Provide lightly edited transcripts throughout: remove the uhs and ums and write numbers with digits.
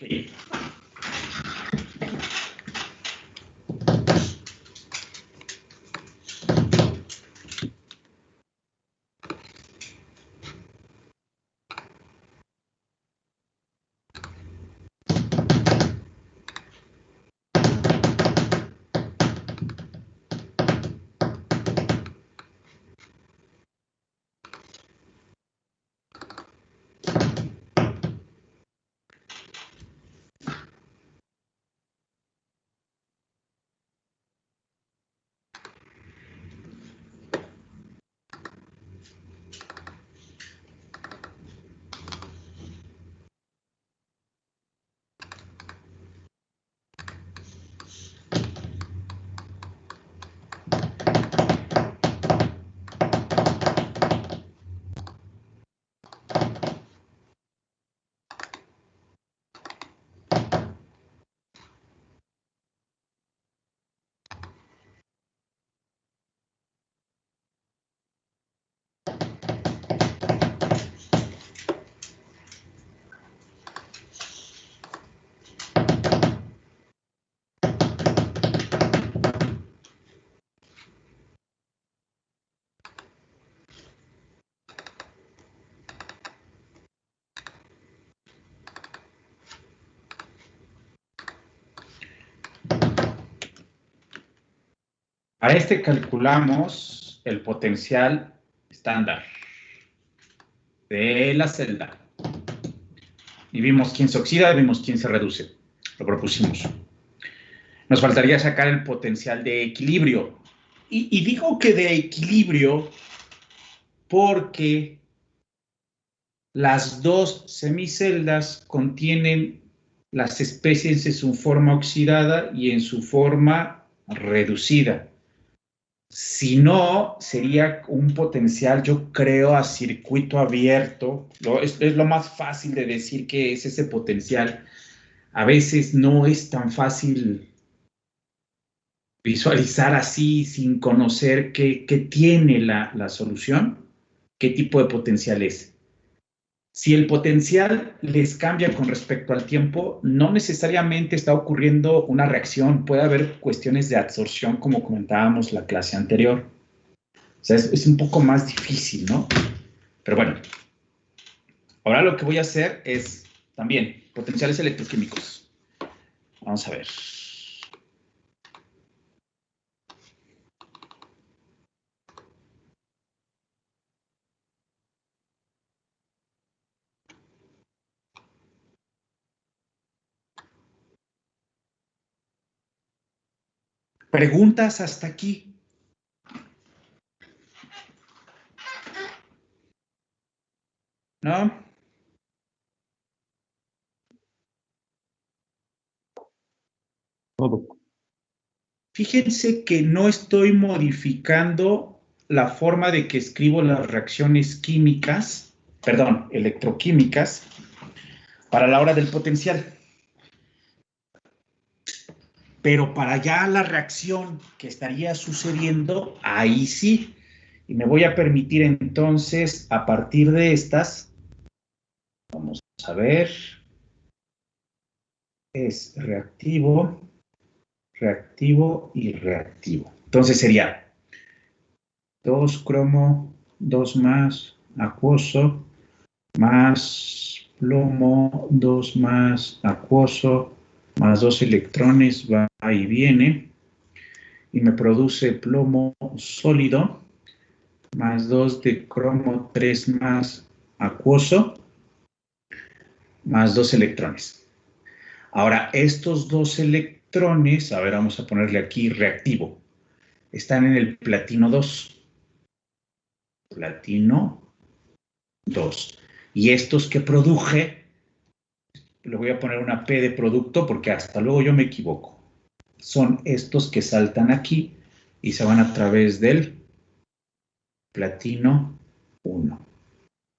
Okay. Para este calculamos el potencial estándar de la celda. Y vimos quién se oxida, vimos quién se reduce. Lo propusimos. Nos faltaría sacar el potencial de equilibrio. Y digo que de equilibrio porque las dos semiceldas contienen las especies en su forma oxidada y en su forma reducida. Si no, sería un potencial, yo creo, a circuito abierto. Es lo más fácil de decir que es ese potencial. A veces no es tan fácil visualizar así sin conocer qué tiene la solución, qué tipo de potencial es. Si el potencial les cambia con respecto al tiempo, no necesariamente está ocurriendo una reacción. Puede haber cuestiones de absorción, como comentábamos la clase anterior. O sea, es un poco más difícil, ¿no? Pero bueno, ahora lo que voy a hacer es también potenciales electroquímicos. Vamos a ver. ¿Preguntas hasta aquí? ¿No? Todo. Fíjense que no estoy modificando la forma de que escribo las reacciones químicas, perdón, electroquímicas, para la hora del potencial. Pero para ya la reacción que estaría sucediendo, ahí sí. Y me voy a permitir entonces, a partir de estas, vamos a ver, es reactivo, reactivo y reactivo. Entonces sería 2 cromo, 2 más acuoso, más plomo, 2 más acuoso, más 2 electrones, va y viene, y me produce plomo sólido, más 2 de cromo, 3 más acuoso, más 2 electrones. Ahora, estos 2 electrones, a ver, vamos a ponerle aquí reactivo, están en el platino 2. Platino 2. Y estos que produje, le voy a poner una P de producto porque hasta luego yo me equivoco. Son estos que saltan aquí y se van a través del platino 1.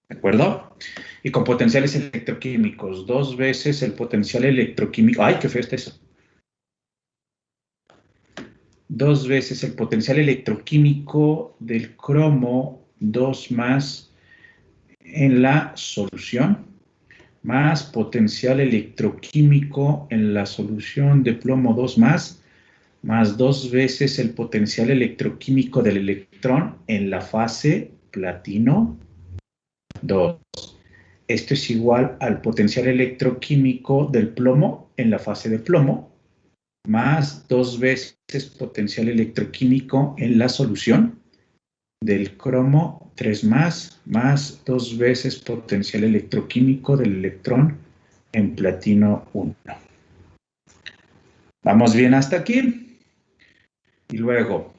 ¿De acuerdo? Y con potenciales electroquímicos, 2 veces el potencial electroquímico. ¡Ay, qué feo está eso! 2 veces el potencial electroquímico del cromo, 2 más en la solución, más potencial electroquímico en la solución de plomo 2 más 2 veces el potencial electroquímico del electrón en la fase platino 2. Esto es igual al potencial electroquímico del plomo en la fase de plomo, más 2 veces potencial electroquímico en la solución del cromo 3 más 2 veces potencial electroquímico del electrón en platino 1. ¿Vamos bien hasta aquí? Y luego,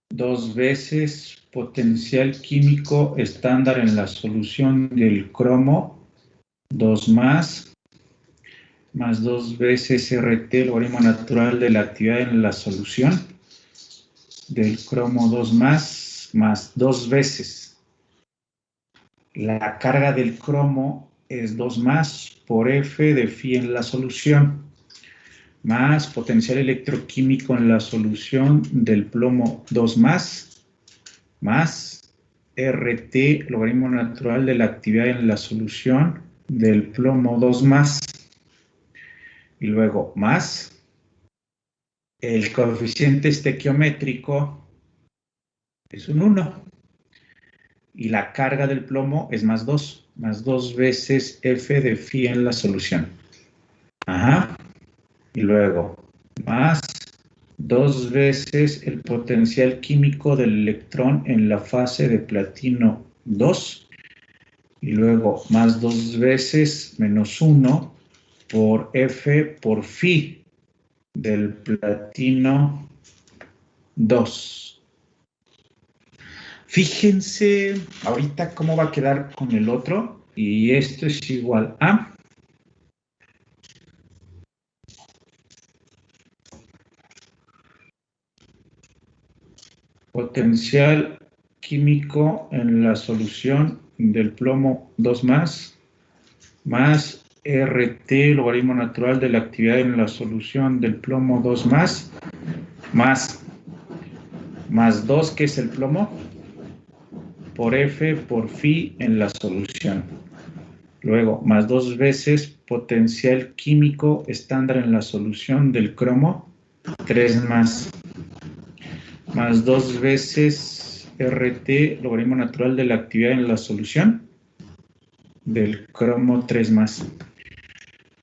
dos veces potencial químico estándar en la solución del cromo 2 más 2 veces RT, logaritmo natural de la actividad en la solución del cromo 2 más 2 veces. La carga del cromo es 2 más por F de phi en la solución, más potencial electroquímico en la solución del plomo 2 más RT, logaritmo natural de la actividad en la solución del plomo 2 y luego más el coeficiente estequiométrico es un 1 y la carga del plomo es más 2 veces F de phi en la solución. Ajá. Y luego más 2 veces el potencial químico del electrón en la fase de platino 2 y luego más 2 veces menos 1 por F por phi del platino 2. Fíjense ahorita cómo va a quedar con el otro y esto es igual a potencial químico en la solución del plomo 2 más RT, logaritmo natural de la actividad en la solución del plomo 2 más 2, que es el plomo, por F por phi en la solución. Luego, más 2 veces potencial químico estándar en la solución del cromo, 3 más 2 veces RT, logaritmo natural de la actividad en la solución del cromo 3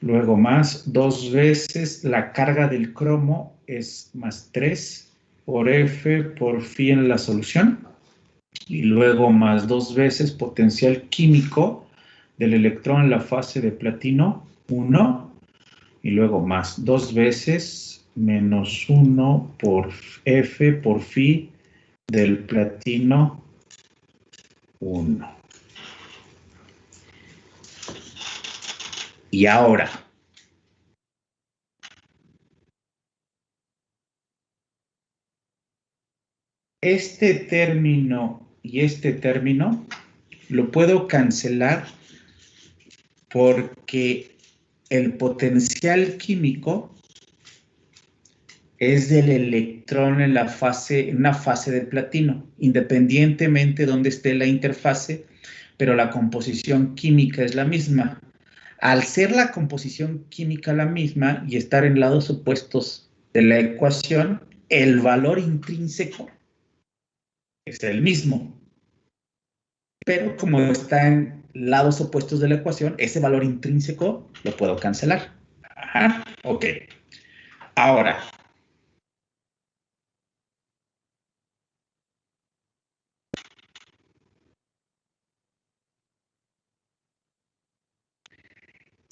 Luego más 2 veces la carga del cromo es más 3 por F por phi en la solución. Y luego más 2 veces potencial químico del electrón en la fase de platino 1. Y luego más 2 veces menos 1 por F por phi del platino 1. Y ahora, este término y este término lo puedo cancelar porque el potencial químico es del electrón en una fase de platino, independientemente de dónde esté la interfase, pero la composición química es la misma. Al ser la composición química la misma y estar en lados opuestos de la ecuación, el valor intrínseco es el mismo. Pero como está en lados opuestos de la ecuación, ese valor intrínseco lo puedo cancelar. Ajá, ok. Ahora,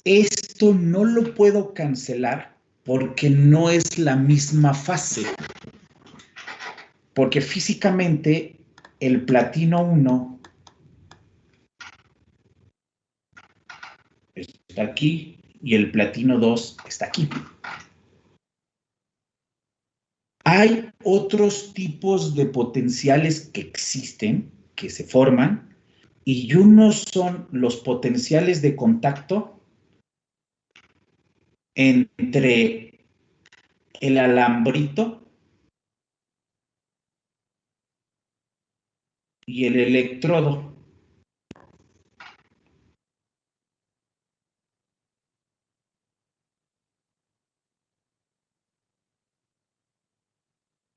esto no lo puedo cancelar porque no es la misma fase. Porque físicamente el platino 1 está aquí y el platino 2 está aquí. Hay otros tipos de potenciales que existen, que se forman, y unos son los potenciales de contacto entre el alambrito y el electrodo.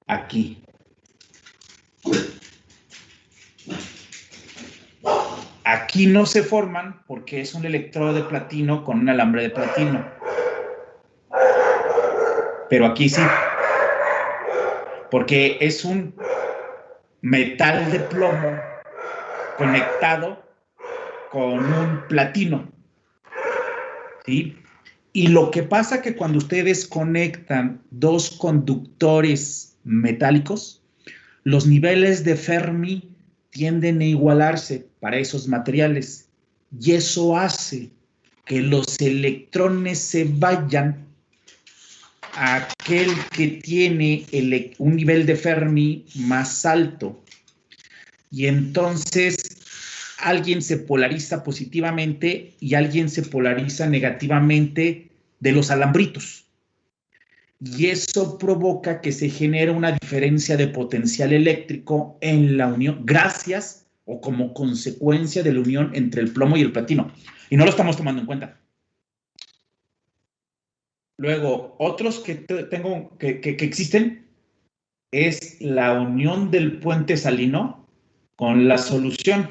Aquí. Aquí no se forman porque es un electrodo de platino con un alambre de platino. Pero aquí sí. Porque es un metal de plomo conectado con un platino. ¿Sí? Y lo que pasa que cuando ustedes conectan dos conductores metálicos, los niveles de Fermi tienden a igualarse para esos materiales. Y eso hace que los electrones se vayan a aquel que tiene un nivel de Fermi más alto. Y entonces alguien se polariza positivamente y alguien se polariza negativamente de los alambritos. Y eso provoca que se genere una diferencia de potencial eléctrico en la unión, gracias o como consecuencia de la unión entre el plomo y el platino. Y no lo estamos tomando en cuenta. Luego, otros que tengo que existen es la unión del puente salino con la solución.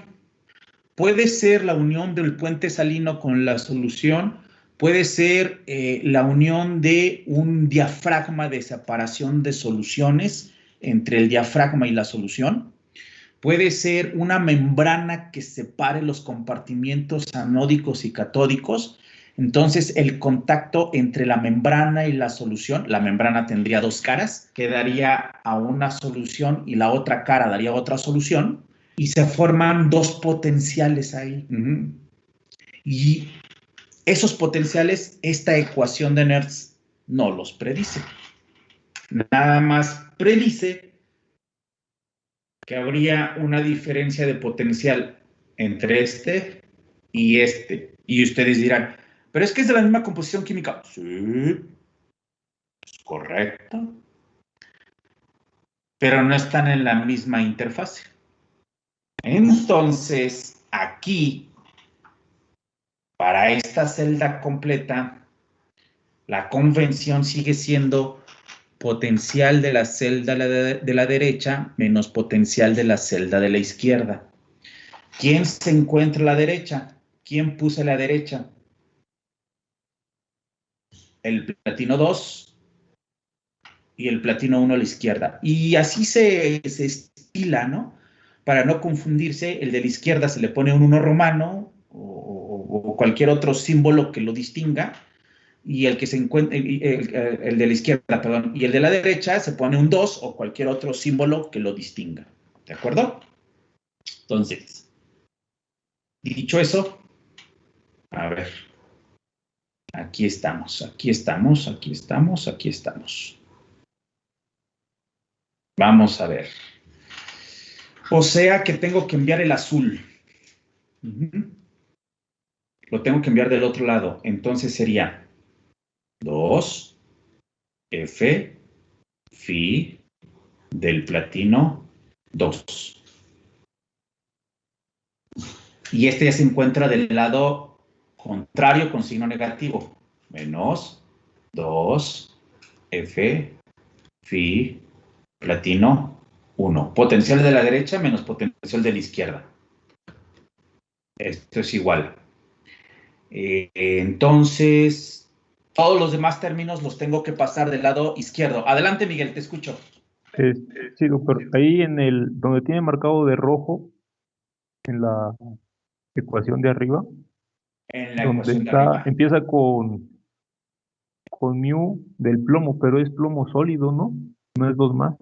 Puede ser la unión del puente salino con la solución, puede ser la unión de un diafragma de separación de soluciones entre el diafragma y la solución, puede ser una membrana que separe los compartimientos anódicos y catódicos. Entonces, el contacto entre la membrana y la solución, la membrana tendría dos caras, que daría a una solución y la otra cara daría otra solución, y se forman dos potenciales ahí. Y esos potenciales, esta ecuación de Nernst no los predice. Nada más predice que habría una diferencia de potencial entre este y este. Y ustedes dirán, pero es que es de la misma composición química. Sí, es correcto. Pero no están en la misma interfase. Entonces, aquí, para esta celda completa, la convención sigue siendo potencial de la celda de la derecha menos potencial de la celda de la izquierda. ¿Quién se encuentra a la derecha? ¿Quién puse a la derecha? El platino 2 y el platino 1 a la izquierda. Y así se estila, ¿no? Para no confundirse, el de la izquierda se le pone un 1 romano o cualquier otro símbolo que lo distinga, y el que se encuentra, el de la izquierda, perdón, y el de la derecha se pone un 2 o cualquier otro símbolo que lo distinga. ¿De acuerdo? Entonces, dicho eso, a ver, aquí estamos, aquí estamos, aquí estamos, aquí estamos. Vamos a ver. O sea que tengo que enviar el azul. Lo tengo que enviar del otro lado. Entonces sería 2 F Fi del platino 2. Y este ya se encuentra del lado contrario con signo negativo. Menos 2 F Fi platino 1. Potencial de la derecha menos potencial de la izquierda. Esto es igual. Entonces, todos los demás términos los tengo que pasar del lado izquierdo. Adelante, Miguel, te escucho. Sí, doctor. Ahí en donde tiene marcado de rojo, en la ecuación de arriba, En la donde ecuación de está, arriba. empieza con mu del plomo, pero es plomo sólido, ¿no? No es 2 más.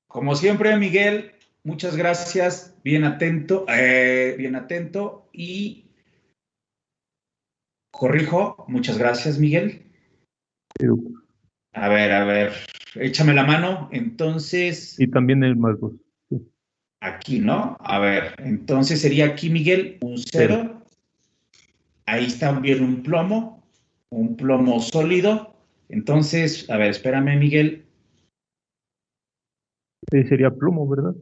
Como siempre, Miguel, muchas gracias. Bien atento, y corrijo. Muchas gracias, Miguel. Sí, doctor. A ver, échame la mano. Entonces, Y también el más 2. Sí. aquí, ¿no? A ver, entonces sería aquí, Miguel, un 0. 0. Ahí está bien un plomo sólido. Entonces, a ver, espérame, Miguel. Sería plomo, ¿verdad?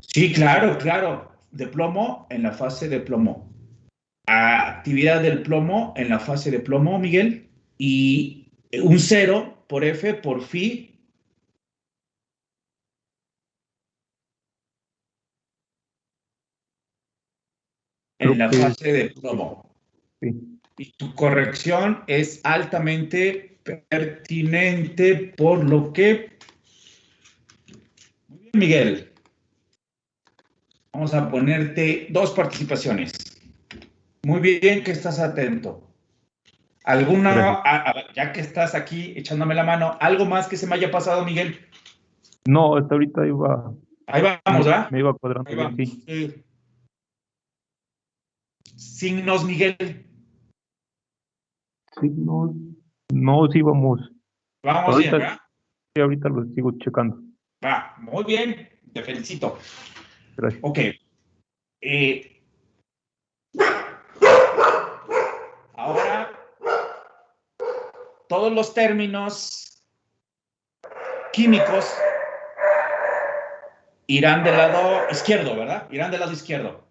Sí, claro, claro. De plomo en la fase de plomo. Actividad del plomo en la fase de plomo, Miguel. Y un 0 por F por phi en Creo la que fase de sí. plomo. Sí. Y tu corrección es altamente pertinente, por lo que, muy bien, Miguel, vamos a ponerte 2 participaciones. Muy bien que estás atento. Gracias. Ya que estás aquí echándome la mano, algo más que se me haya pasado, Miguel? No, hasta ahorita iba, Ahí me, vamos, ¿verdad? me iba cuadrando Ahí bien, vamos. sí. Signos, Miguel. Signos, no, sí vamos. Vamos bien, Ahorita, ¿verdad? sí, ahorita lo sigo checando. Va, muy bien. Te felicito. Gracias. Ok. eh, Ahora, todos los términos químicos irán del lado izquierdo, ¿verdad? Irán del lado izquierdo.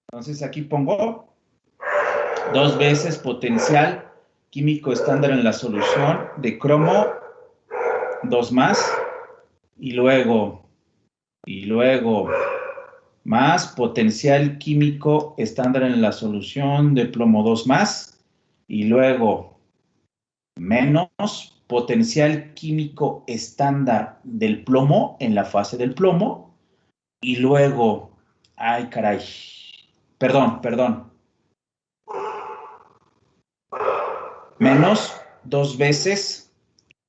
Entonces aquí pongo 2 veces potencial químico estándar en la solución de cromo, 2 más, y luego más potencial químico estándar en la solución de plomo, 2 más, y luego menos potencial químico estándar del plomo en la fase del plomo, y luego, ay caray, perdón, menos 2 veces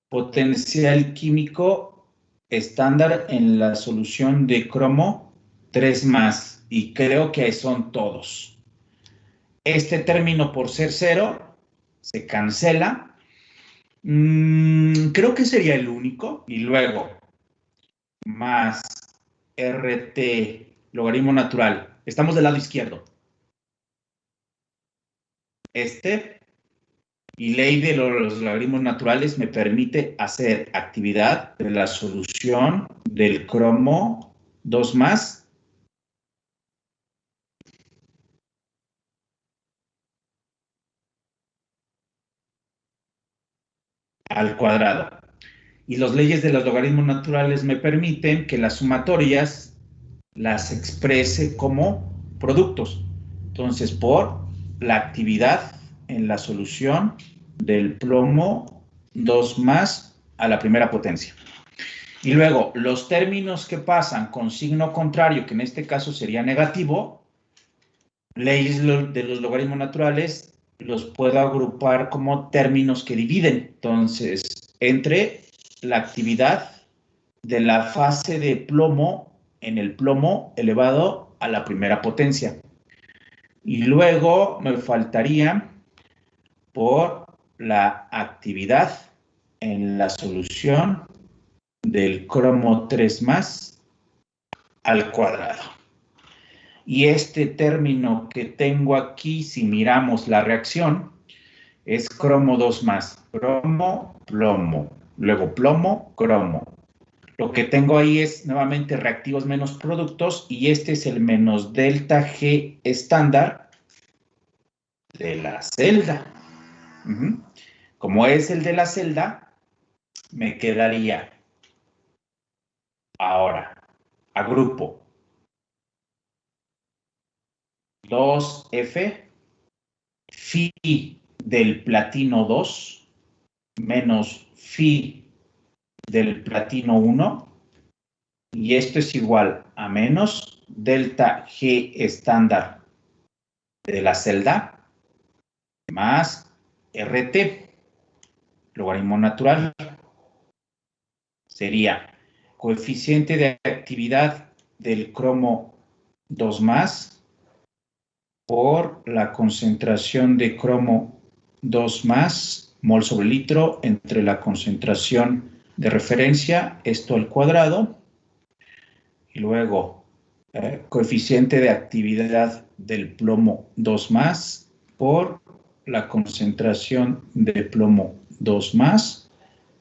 potencial químico estándar en la solución de cromo, 3 más, y creo que son todos. Este término, por ser 0, se cancela. Creo que sería el único. Y luego, más RT, logaritmo natural. Estamos del lado izquierdo. Y ley de los logaritmos naturales me permite hacer actividad de la solución del cromo 2 más al cuadrado. Y las leyes de los logaritmos naturales me permiten que las sumatorias las exprese como productos. Entonces, por la actividad en la solución del plomo 2 más a la primera potencia. Y luego, los términos que pasan con signo contrario, que en este caso sería negativo, leyes de los logaritmos naturales, los puedo agrupar como términos que dividen. Entonces, entre la actividad de la fase de plomo en el plomo elevado a la primera potencia. Y luego me faltaría por la actividad en la solución del cromo 3 más al cuadrado. Y este término que tengo aquí, si miramos la reacción, es cromo 2 más, cromo, plomo, luego plomo, cromo. Lo que tengo ahí es nuevamente reactivos menos productos y este es el menos delta G estándar de la celda. Como es el de la celda, me quedaría ahora, agrupo 2F, phi del platino 2 menos phi del platino 1 y esto es igual a menos delta G estándar de la celda más RT, logaritmo natural, sería coeficiente de actividad del cromo 2 más por la concentración de cromo 2 más mol sobre litro entre la concentración de referencia, esto al cuadrado, y luego coeficiente de actividad del plomo 2 más por la concentración de plomo 2 más,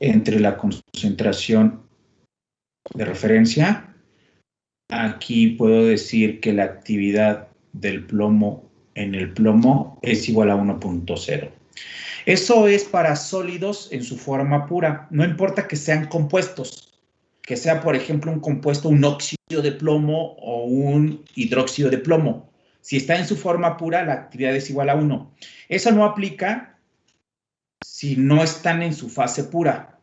entre la concentración de referencia. Aquí puedo decir que la actividad del plomo en el plomo es igual a 1.0. Eso es para sólidos en su forma pura. No importa que sean compuestos, que sea, por ejemplo, un compuesto, un óxido de plomo o un hidróxido de plomo. Si está en su forma pura, la actividad es igual a 1. Eso no aplica si no están en su fase pura.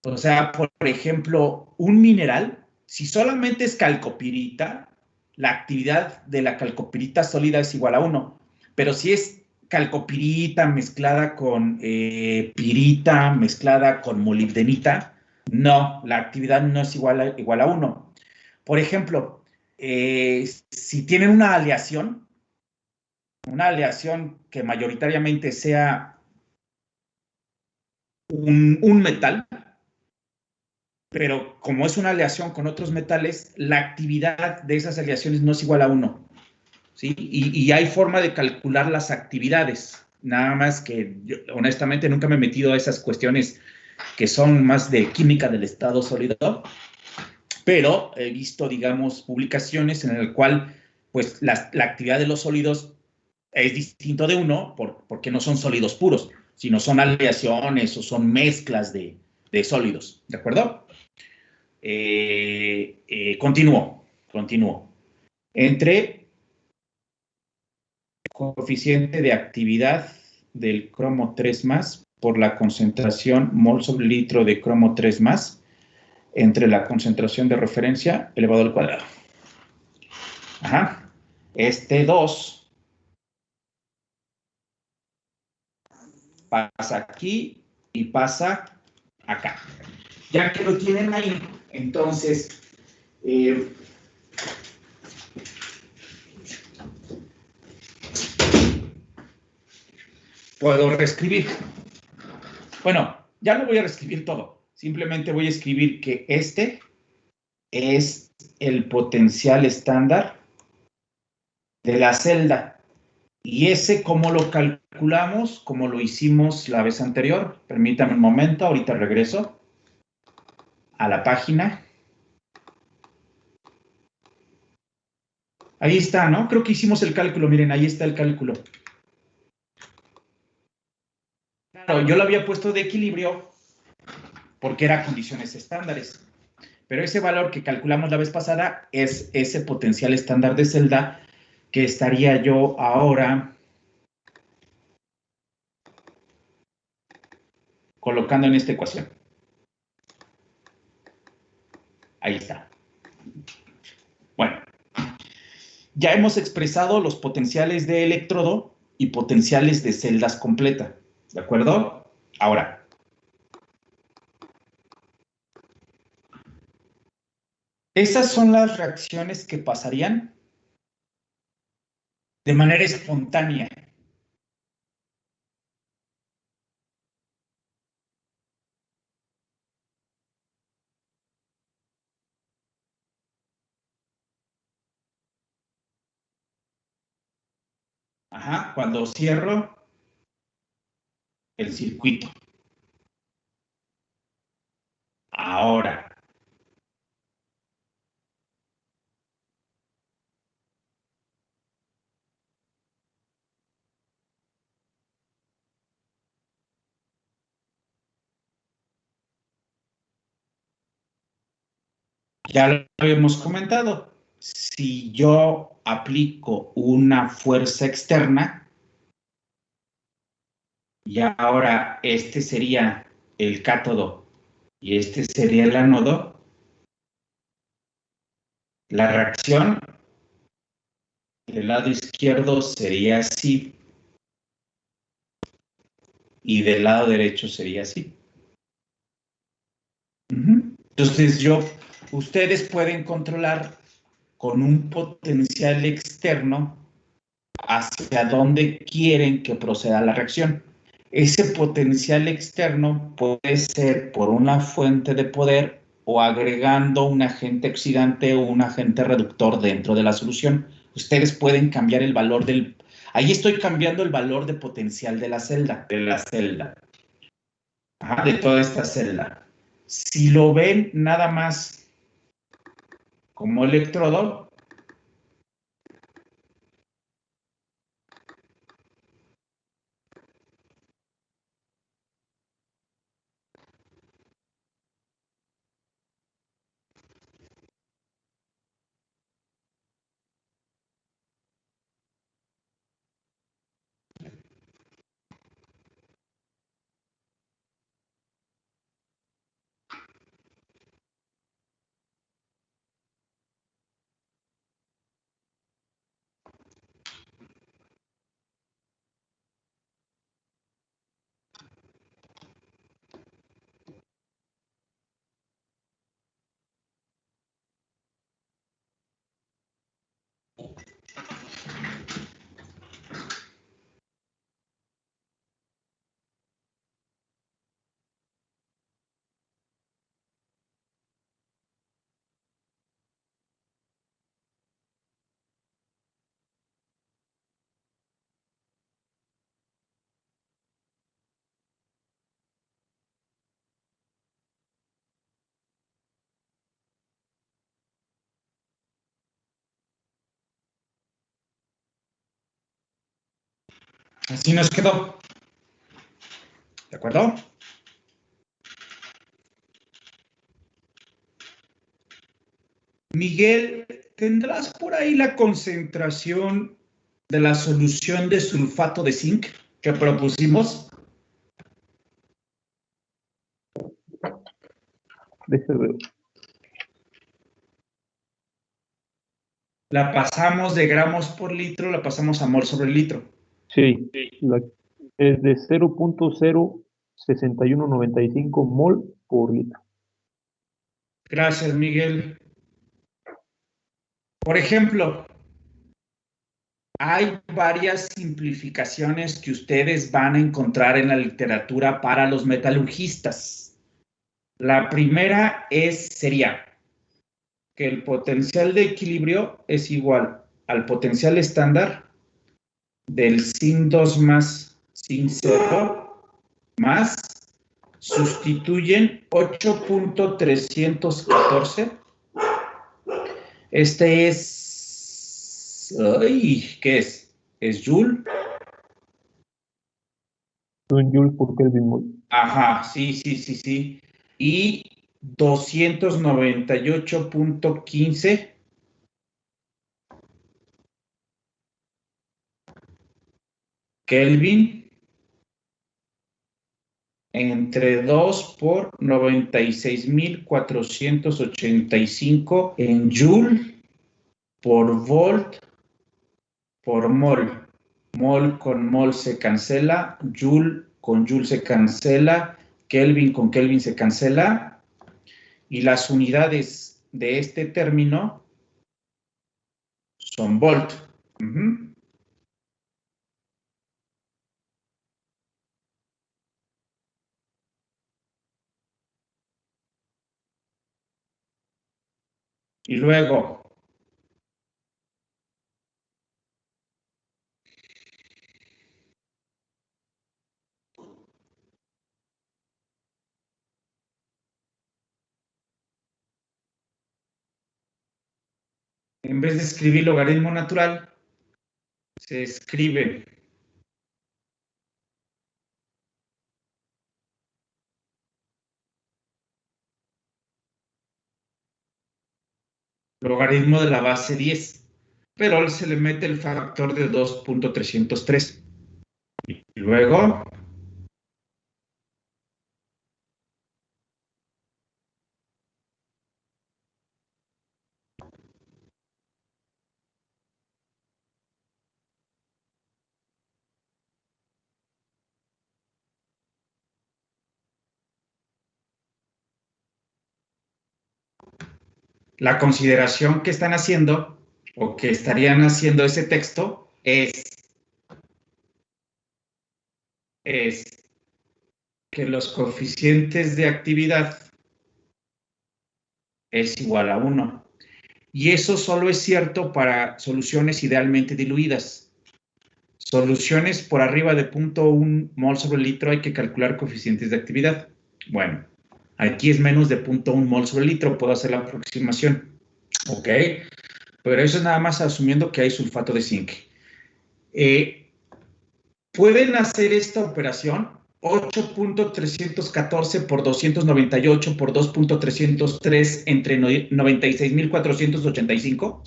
O sea, por ejemplo, un mineral, si solamente es calcopirita, la actividad de la calcopirita sólida es igual a 1. Pero si es calcopirita mezclada con pirita, mezclada con molibdenita, no, la actividad no es igual a 1. Por ejemplo, si tienen una aleación que mayoritariamente sea un metal, pero como es una aleación con otros metales, la actividad de esas aleaciones no es igual a 1. ¿Sí? Y hay forma de calcular las actividades. Nada más que yo, honestamente, nunca me he metido a esas cuestiones que son más de química del estado sólido, pero he visto, digamos, publicaciones en las cuales pues, la actividad de los sólidos es distinto de 1 porque no son sólidos puros, sino son aleaciones o son mezclas de sólidos. ¿De acuerdo? Continúo. Entre coeficiente de actividad del cromo 3 más por la concentración mol sobre litro de cromo 3 más entre la concentración de referencia elevado al cuadrado. Ajá. Este 2 pasa aquí y pasa acá. Ya que lo tienen ahí, entonces puedo reescribir. Bueno, ya no voy a reescribir todo. Simplemente voy a escribir que este es el potencial estándar de la celda. Y ese, ¿cómo lo calculamos? Como lo hicimos la vez anterior. Permítame un momento, ahorita regreso a la página. Ahí está, ¿no? Creo que hicimos el cálculo. Miren, ahí está el cálculo. Claro, yo lo había puesto de equilibrio porque era condiciones estándares. Pero ese valor que calculamos la vez pasada es ese potencial estándar de celda que estaría yo ahora colocando en esta ecuación. Ahí está. Bueno, ya hemos expresado los potenciales de electrodo y potenciales de celdas completa. ¿De acuerdo? Ahora, esas son las reacciones que pasarían de manera espontánea. Ajá, cuando cierro el circuito. Ahora, ya lo habíamos comentado. Si yo aplico una fuerza externa, y ahora este sería el cátodo y este sería el ánodo, la reacción del lado izquierdo sería así y del lado derecho sería así. Entonces ustedes pueden controlar con un potencial externo hacia dónde quieren que proceda la reacción. Ese potencial externo puede ser por una fuente de poder o agregando un agente oxidante o un agente reductor dentro de la solución. Ustedes pueden cambiar el valor del... Ahí estoy cambiando el valor de potencial de la celda. de toda esta celda. Si lo ven nada más como electrodo, así nos quedó. ¿De acuerdo? Miguel, ¿tendrás por ahí la concentración de la solución de sulfato de zinc que propusimos? Déjame ver. La pasamos de gramos por litro, la pasamos a mol sobre litro. Sí, es de 0.06195 mol por litro. Gracias, Miguel. Por ejemplo, hay varias simplificaciones que ustedes van a encontrar en la literatura para los metalurgistas. La primera sería que el potencial de equilibrio es igual al potencial estándar del sin 2 más sin 0 más sustituyen 8.314. Este es, ¿qué es? ¿Es Joule? Un joule por Kelvin mol. Ajá, sí. Y 298.15 Kelvin entre 2 por 96.485 en Joule por volt por mol. Mol con mol se cancela, Joule con Joule se cancela, Kelvin con Kelvin se cancela, y las unidades de este término son volt. Y luego, en vez de escribir logaritmo natural, se escribe logaritmo de la base 10, pero se le mete el factor de 2.303. Y luego, la consideración que están haciendo o que estarían haciendo ese texto es que los coeficientes de actividad es igual a 1. Y eso solo es cierto para soluciones idealmente diluidas. Soluciones por arriba de 0.1 mol sobre litro hay que calcular coeficientes de actividad. Bueno, aquí es menos de 0.1 mol sobre litro, puedo hacer la aproximación. ¿Ok? Pero eso es nada más asumiendo que hay sulfato de zinc. Pueden hacer esta operación 8.314 por 298 por 2.303 entre 96.485.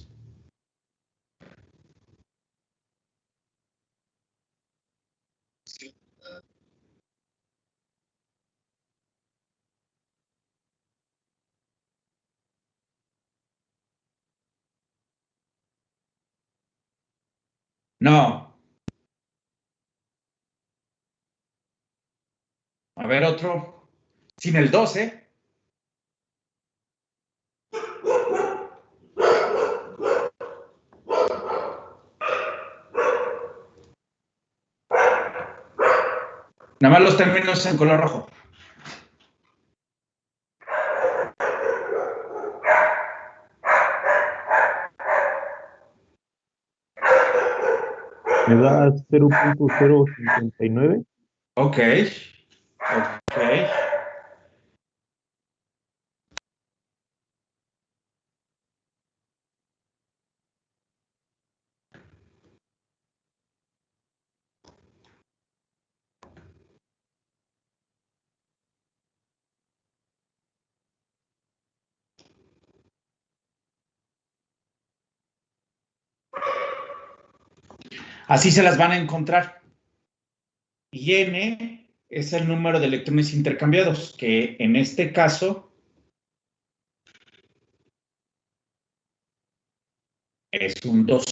No. A ver, otro. Sin el 12. Nada más los términos en color rojo. Me da 0.059. Ok. Ok. Así se las van a encontrar. Y N es el número de electrones intercambiados, que en este caso es un 2.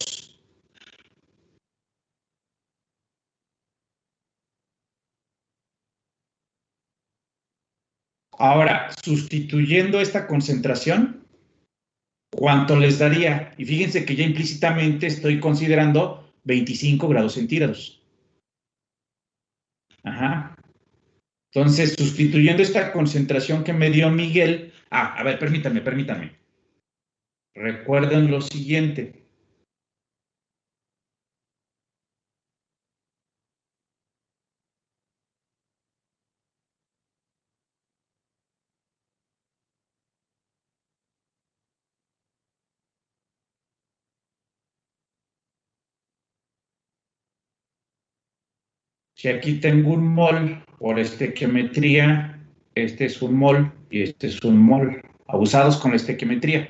Ahora, sustituyendo esta concentración, ¿cuánto les daría? Y fíjense que ya implícitamente estoy considerando 25 grados centígrados. Ajá. Entonces, sustituyendo esta concentración que me dio Miguel. A ver, permítanme. Recuerden lo siguiente. Si aquí tengo un mol por estequiometría, este es un mol y este es un mol, abusados con la estequiometría.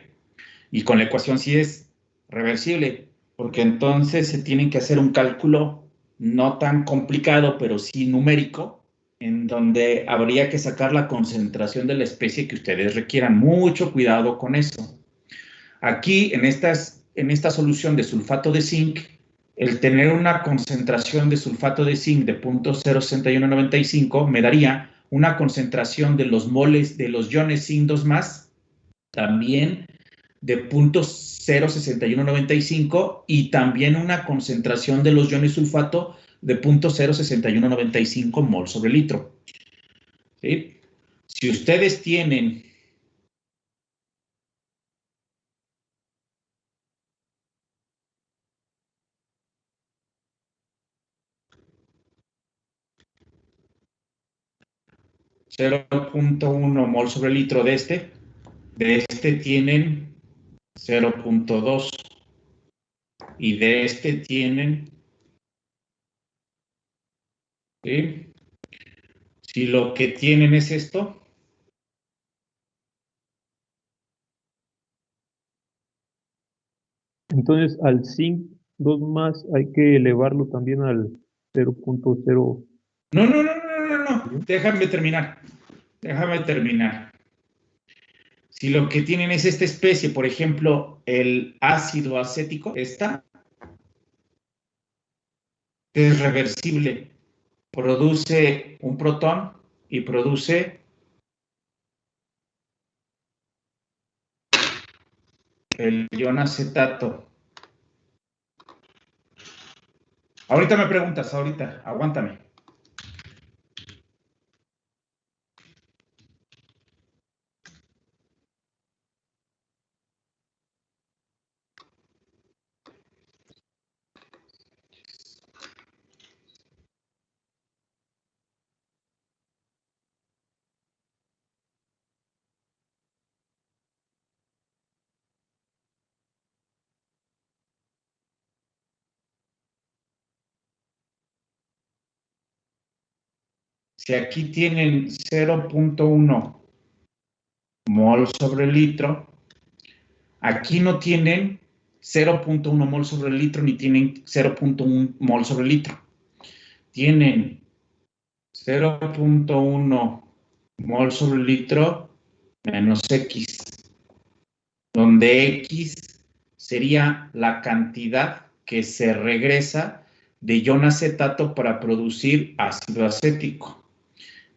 Y con la ecuación sí es reversible, porque entonces se tiene que hacer un cálculo no tan complicado, pero sí numérico, en donde habría que sacar la concentración de la especie que ustedes requieran. Mucho cuidado con eso. Aquí, en esta solución de sulfato de zinc, el tener una concentración de sulfato de zinc de 0.06195 me daría una concentración de los moles de los iones zinc 2 más, también de 0.06195 y también una concentración de los iones sulfato de 0.06195 mol sobre litro. ¿Sí? Si ustedes tienen 0.1 mol sobre litro de este tienen 0.2 y de este tienen, ¿sí? Si lo que tienen es esto, Entonces al zinc 2 más hay que elevarlo también al 0.0. no, déjame terminar. Si lo que tienen es esta especie, por ejemplo, el ácido acético, esta es reversible, produce un protón y produce el ion acetato. Ahorita me preguntas, aguántame. Si aquí tienen 0.1 mol sobre litro, aquí no tienen 0.1 mol sobre litro ni tienen 0.1 mol sobre litro. Tienen 0.1 mol sobre litro menos X, donde X sería la cantidad que se regresa de ion acetato para producir ácido acético.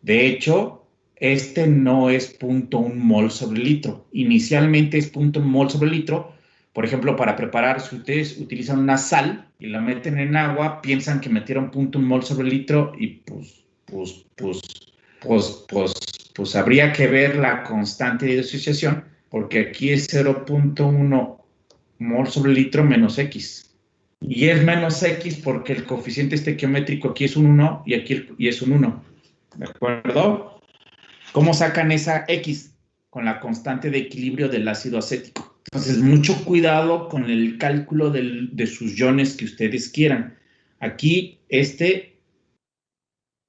De hecho, este no es 0.1 mol sobre litro. Inicialmente es 0.1 mol sobre litro. Por ejemplo, para preparar, si ustedes utilizan una sal y la meten en agua, piensan que metieron 0.1 mol sobre litro y pues habría que ver la constante de disociación, porque aquí es 0.1 mol sobre litro menos X. Y es menos X porque el coeficiente estequiométrico aquí es un 1 y aquí es un 1. ¿De acuerdo? ¿Cómo sacan esa X? Con la constante de equilibrio del ácido acético. Entonces, mucho cuidado con el cálculo de sus iones que ustedes quieran. Aquí,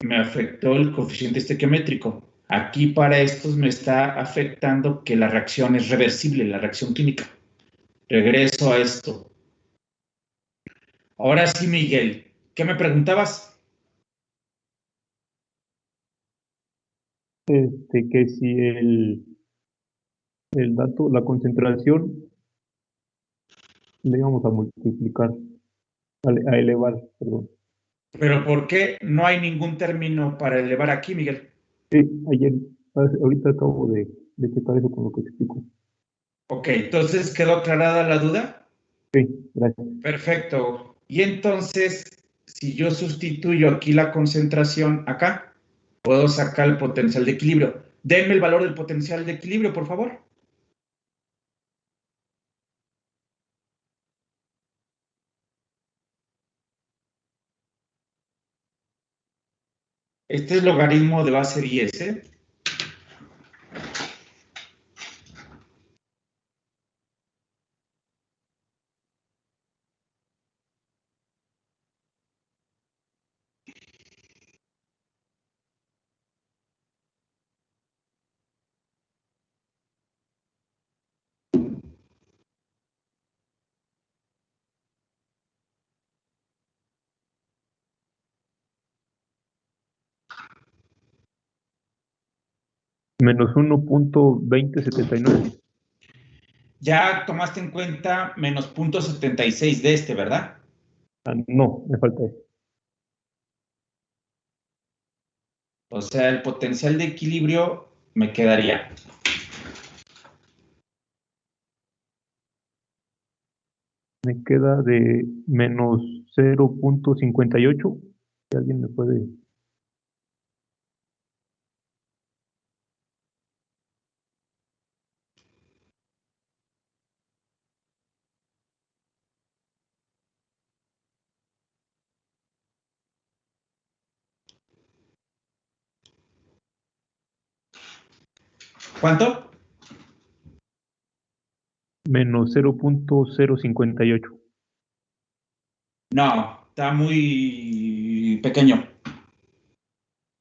me afectó el coeficiente estequiométrico. Aquí para estos me está afectando que la reacción es reversible, la reacción química. Regreso a esto. Ahora sí, Miguel, ¿qué me preguntabas? Que si el dato, la concentración, le íbamos a multiplicar, a elevar, perdón. ¿Pero por qué no hay ningún término para elevar aquí, Miguel? Sí, ayer, ahorita acabo de checar eso con lo que te explico. Ok, entonces, ¿quedó aclarada la duda? Sí, gracias. Perfecto. Y entonces, si yo sustituyo aquí la concentración acá, puedo sacar el potencial de equilibrio. Denme el valor del potencial de equilibrio, por favor. Este es logaritmo de base 10, ¿eh? Menos 1.2079. Ya tomaste en cuenta menos 0.76 de este, ¿verdad? Ah, no, me falta eso. O sea, el potencial de equilibrio me quedaría. Me queda de menos 0.58. Si alguien me puede. ¿Cuánto? Menos 0.058. No, está muy pequeño.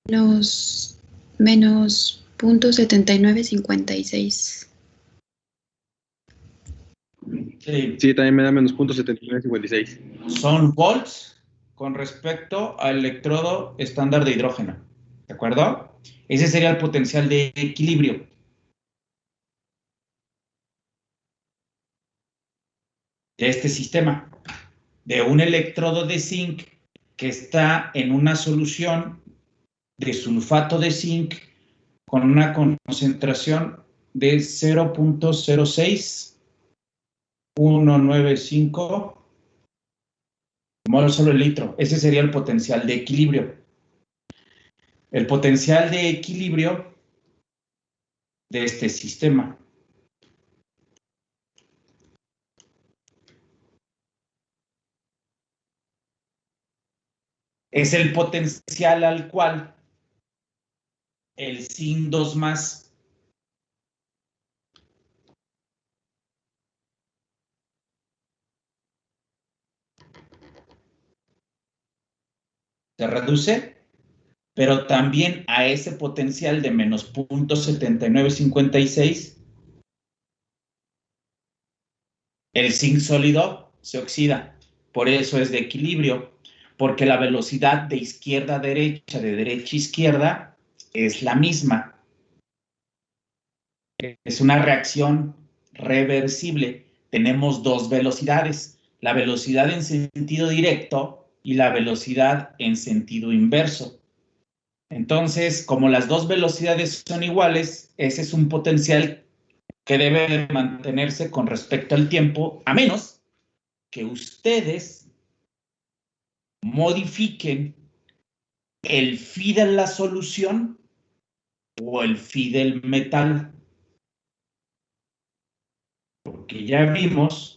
Menos 0.7956. Sí. Sí, también me da menos 0.7956. Son volts con respecto al electrodo estándar de hidrógeno. ¿De acuerdo? Ese sería el potencial de equilibrio de este sistema. De un electrodo de zinc que está en una solución de sulfato de zinc con una concentración de 0.06195 mol sobre litro. Ese sería el potencial de equilibrio. El potencial de equilibrio de este sistema. Es el potencial al cual el zinc 2 más se reduce pero también a ese potencial de menos 0.7956, el zinc sólido se oxida. Por eso es de equilibrio, porque la velocidad de izquierda a derecha, de derecha a izquierda, es la misma. Es una reacción reversible. Tenemos dos velocidades, la velocidad en sentido directo y la velocidad en sentido inverso. Entonces, como las dos velocidades son iguales, ese es un potencial que debe de mantenerse con respecto al tiempo, a menos que ustedes modifiquen el phi de la solución o el phi del metal. Porque ya vimos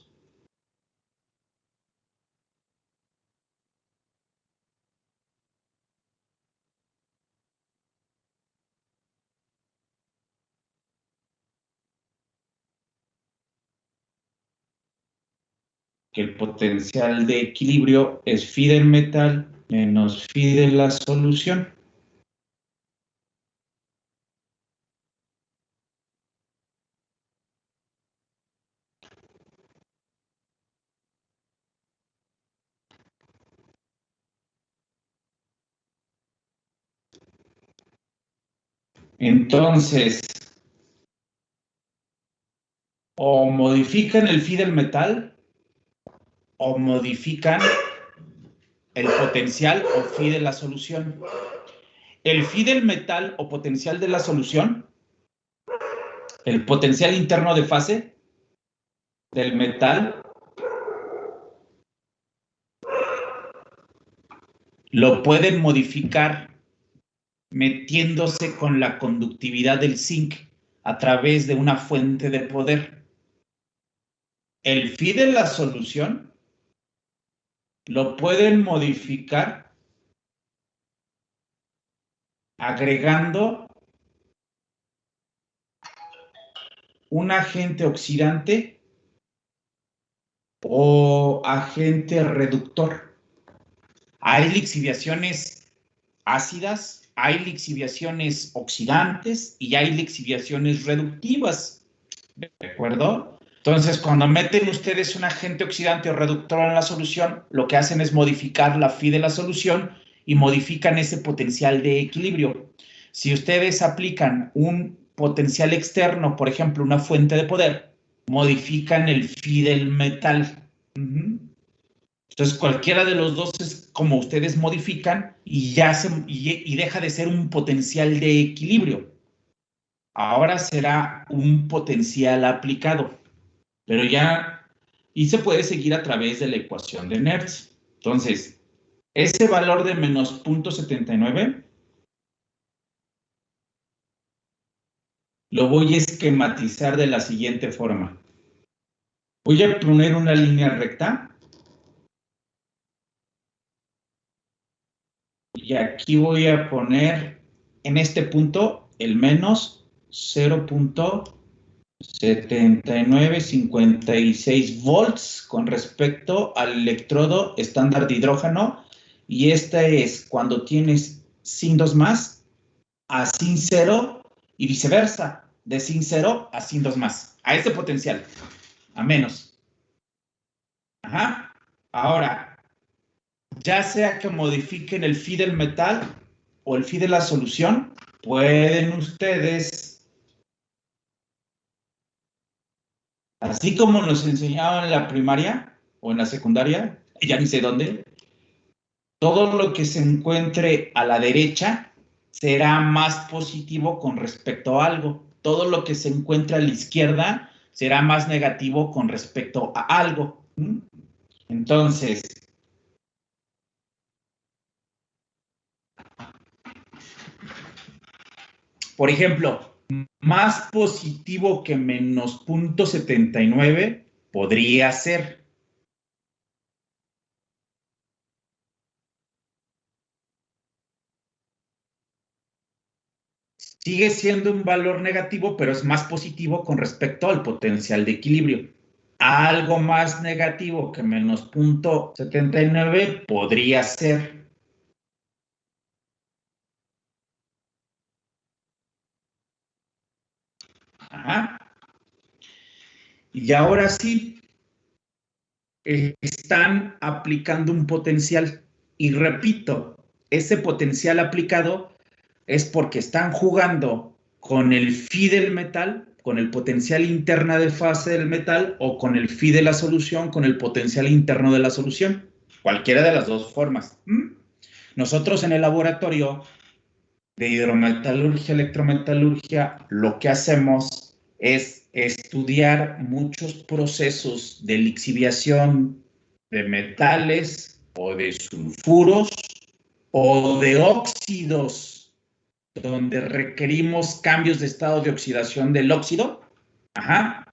que el potencial de equilibrio es phi del metal menos phi de la solución. Entonces, o modifican el phi del metal o modifican el potencial o phi de la solución. El phi del metal o potencial de la solución, el potencial interno de fase del metal, lo pueden modificar metiéndose con la conductividad del zinc a través de una fuente de poder. El phi de la solución lo pueden modificar agregando un agente oxidante o agente reductor. Hay lixiviaciones ácidas, hay lixiviaciones oxidantes y hay lixiviaciones reductivas. ¿De acuerdo? Entonces, cuando meten ustedes un agente oxidante o reductor en la solución, lo que hacen es modificar la phi de la solución y modifican ese potencial de equilibrio. Si ustedes aplican un potencial externo, por ejemplo, una fuente de poder, modifican el phi del metal. Entonces, cualquiera de los dos es como ustedes modifican y deja de ser un potencial de equilibrio. Ahora será un potencial aplicado, pero ya, y se puede seguir a través de la ecuación de Nernst. Entonces, ese valor de menos 0.79 lo voy a esquematizar de la siguiente forma. Voy a poner una línea recta y aquí voy a poner en este punto el menos 0.7956 volts con respecto al electrodo estándar de hidrógeno, y esta es cuando tienes sin 2 más a sin 0 y viceversa, de sin 0 a sin 2 más, a este potencial, a menos. Ajá. Ahora, ya sea que modifiquen el phi del metal o el phi de la solución, pueden ustedes, así como nos enseñaban en la primaria o en la secundaria, ya ni sé dónde, todo lo que se encuentre a la derecha será más positivo con respecto a algo. Todo lo que se encuentre a la izquierda será más negativo con respecto a algo. Entonces, por ejemplo, más positivo que menos 0.79 podría ser. Sigue siendo un valor negativo, pero es más positivo con respecto al potencial de equilibrio. Algo más negativo que menos 0.79 podría ser. Ajá. Y ahora sí, están aplicando un potencial. Y repito, ese potencial aplicado es porque están jugando con el phi del metal, con el potencial interna de fase del metal, o con el phi de la solución, con el potencial interno de la solución. Cualquiera de las dos formas. Nosotros en el laboratorio de hidrometalurgia, electrometalurgia, lo que hacemos es estudiar muchos procesos de lixiviación de metales o de sulfuros o de óxidos, donde requerimos cambios de estado de oxidación del óxido. Ajá.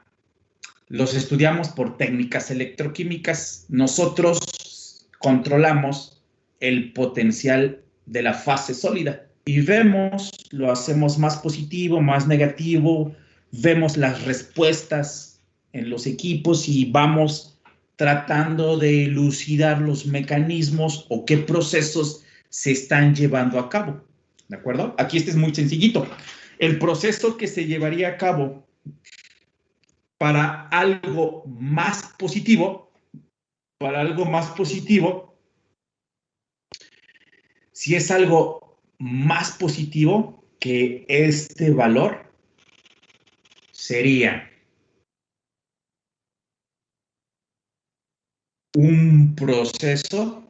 Los estudiamos por técnicas electroquímicas. Nosotros controlamos el potencial de la fase sólida y vemos, lo hacemos más positivo, más negativo, vemos las respuestas en los equipos y vamos tratando de elucidar los mecanismos o qué procesos se están llevando a cabo. ¿De acuerdo? Aquí este es muy sencillito. El proceso que se llevaría a cabo para algo más positivo, si es algo más positivo que este valor, sería un proceso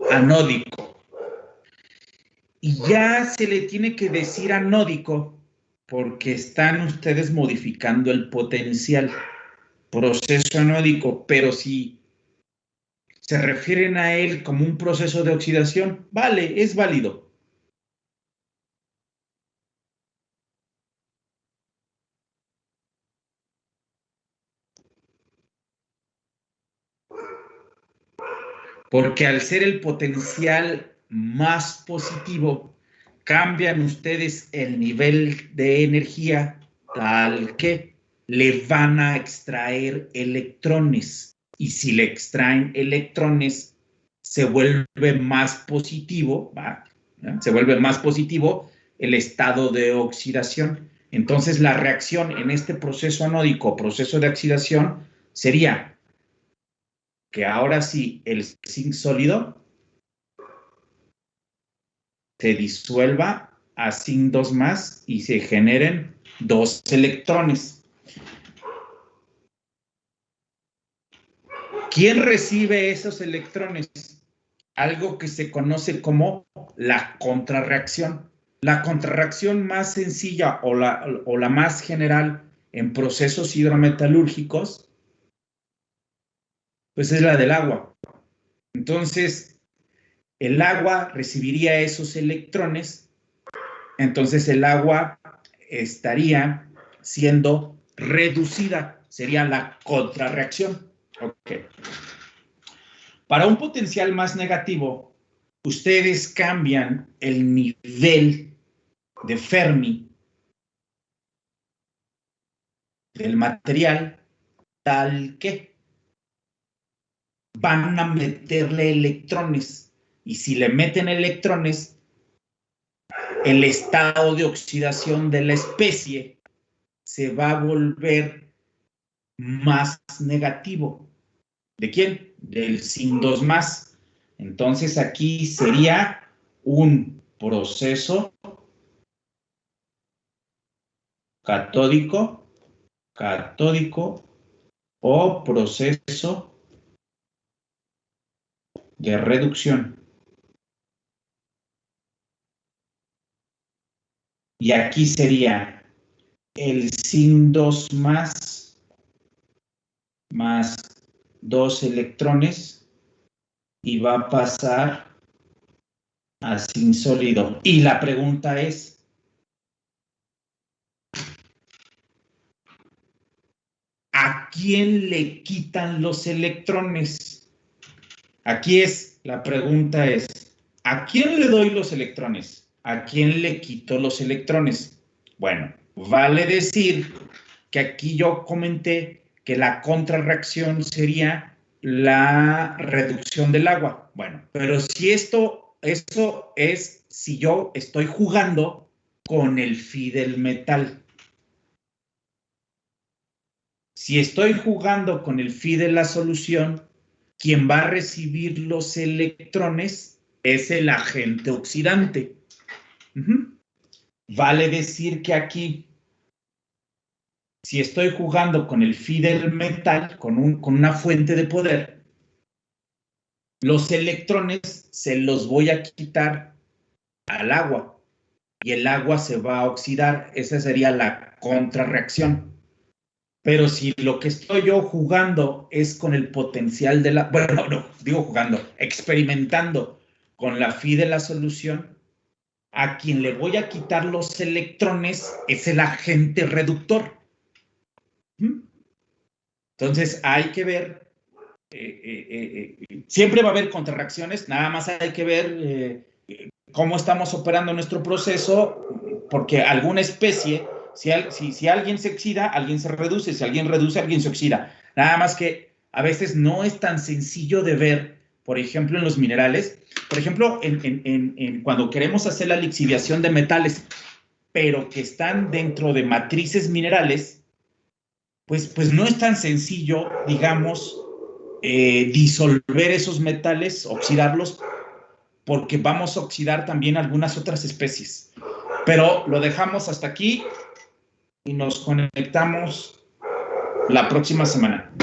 anódico. Y ya se le tiene que decir anódico porque están ustedes modificando el potencial. Proceso anódico, pero si se refieren a él como un proceso de oxidación, vale, es válido. Porque al ser el potencial más positivo, cambian ustedes el nivel de energía tal que le van a extraer electrones. Y si le extraen electrones, se vuelve más positivo, ¿va? Se vuelve más positivo el estado de oxidación. Entonces, la reacción en este proceso anódico, proceso de oxidación, sería que ahora sí el zinc sólido se disuelva a zinc 2 más y se generen 2 electrones. ¿Quién recibe esos electrones? Algo que se conoce como la contrarreacción. La contrarreacción más sencilla o la más general en procesos hidrometalúrgicos, pues es la del agua. Entonces, el agua recibiría esos electrones, entonces el agua estaría siendo reducida, sería la contrarreacción. Okay. Para un potencial más negativo, ustedes cambian el nivel de Fermi del material tal que van a meterle electrones. Y si le meten electrones, el estado de oxidación de la especie se va a volver más negativo. ¿De quién? Del zinc 2 más. Entonces aquí sería un proceso catódico o proceso de reducción. Y aquí sería el zinc 2 más 2 electrones y va a pasar a zinc sólido. Y la pregunta es, ¿a quién le quitan los electrones? Aquí es, la pregunta es, ¿a quién le doy los electrones? ¿A quién le quito los electrones? Bueno, vale decir que aquí yo comenté que la contrarreacción sería la reducción del agua. Bueno, pero si eso es si yo estoy jugando con el phi del metal. Si estoy jugando con el phi de la solución, quien va a recibir los electrones es el agente oxidante. Vale decir que aquí, si estoy jugando con el phi del metal, con una fuente de poder, los electrones se los voy a quitar al agua y el agua se va a oxidar. Esa sería la contrarreacción. Pero si lo que estoy yo jugando es con el potencial de la... Bueno, no, digo jugando, experimentando con la phi de la solución, a quien le voy a quitar los electrones es el agente reductor. Entonces hay que ver, siempre va a haber contrarreacciones, nada más hay que ver cómo estamos operando nuestro proceso, porque alguna especie, si alguien se oxida, alguien se reduce, si alguien reduce, alguien se oxida. Nada más que a veces no es tan sencillo de ver, por ejemplo, en los minerales, por ejemplo, cuando queremos hacer la lixiviación de metales, pero que están dentro de matrices minerales, pues no es tan sencillo, digamos, disolver esos metales, oxidarlos, porque vamos a oxidar también algunas otras especies. Pero lo dejamos hasta aquí y nos conectamos la próxima semana.